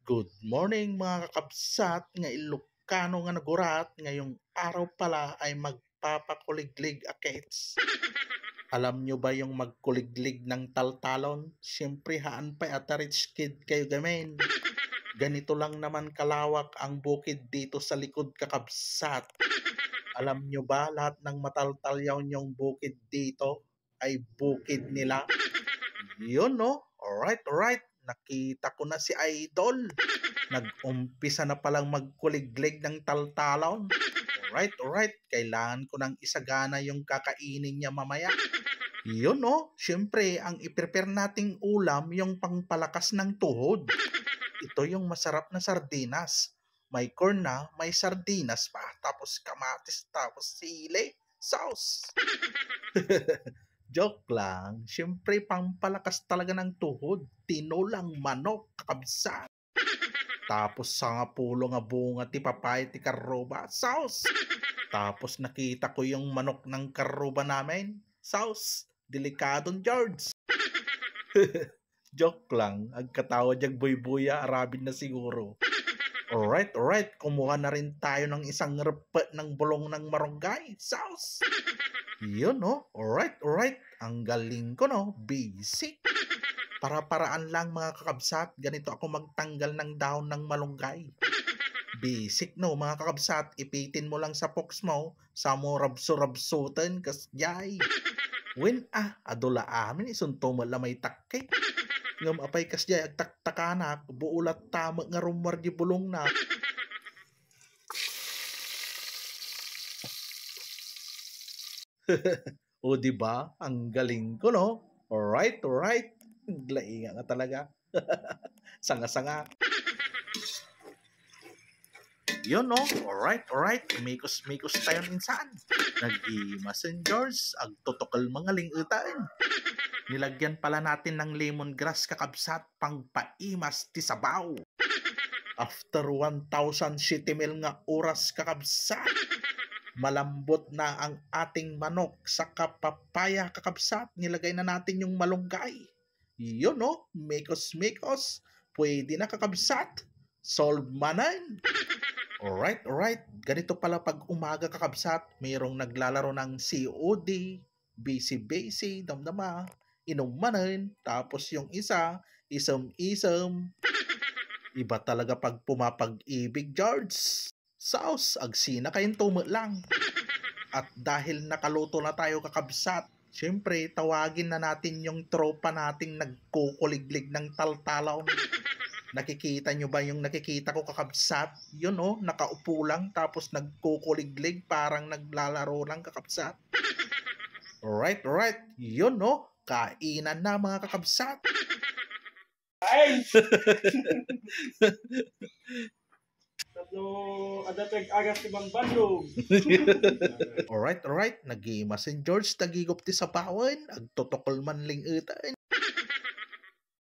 Good morning mga kakabsat nga Ilocano nga nagurat ngayong araw pala ay magpapakuliglig akets. Alam nyo ba yung magkuliglig ng taltalon? Siyempre haan pa at rich kid kayo gamen. Ganito lang naman kalawak ang bukid dito sa likod kakabsat. Alam nyo ba lahat ng mataltalyaw nyong bukid dito ay bukid nila? Yun no? Alright. Nakita ko na si Idol. Nag-umpisa na palang magkuliglig ng taltalon. Alright. Kailangan ko nang isagana yung kakainin niya mamaya. Yun no? Siyempre, ang i-prepare nating ulam yung pangpalakas ng tuhod. Ito yung masarap na sardinas. May corn na, may sardinas pa, tapos kamatis, tapos sili, sauce. Joke lang. Siyempre, pampalakas talaga ng tuhod. Tinulang manok, kakabsat. Tapos sa nga pulo nga bunga ti papay ti karuba, sauce. Tapos nakita ko yung manok ng karuba namin, sauce. Delikadong George. Joke lang. Ang katawa diyag buy-buya, arabin na siguro. Alright. Kumuha na rin tayo ng isang repet ng bulong ng marunggay, sauce. Yun no? Alright. Ang galing ko no? Basic. Para-paraan lang mga kakabsat. Ganito ako magtanggal ng dahon ng malunggay. Basic no mga kakabsat. Ipitin mo lang sa pox mo. Sa mo rabso-rabsutan kasyay. When adula amin isunto mo lamay takkay. Ngam apay kasyay agtaktakanak. Buulat tama nga rumwar di bulong na. O diba? Ang galing ko no? Alright. Glainga nga talaga. Sanga-sanga. Yun no? Alright. Mikos tayo minsan. Nag-i-messengers. Agtutokal mga lingutan. Nilagyan pala natin ng lemongrass kakabsat pang paimas ti sabaw. After 1,000 shitimil nga oras kakabsat. Malambot na ang ating manok sa kapapaya kakabsat. Nilagay na natin yung malunggay. Yun no? Mikos. Pwede na kakabsat. Solve manan. Alright. Ganito pala pag umaga kakabsat. Mayroong naglalaro ng COD. Busy. Damdama. Inom manan. Tapos yung isa. Isam. Iba talaga pag pumapag-ibig, George. Sauce, agsina kayong tumo lang. At dahil nakaluto na tayo kakabsat, syempre tawagin na natin yung tropa nating nagkukuliglig ng taltalaw. Nakikita nyo ba yung nakikita ko kakabsat? Yun oh, nakaupo lang tapos nagkukuliglig parang naglalaro lang kakabsat. Alright. Yun oh, kainan na mga kakabsat. Ay! Adatag agas ti Bambandong. Alright. Nag-imasin George tagigop ti sapawan. Agtotokol man ling utan.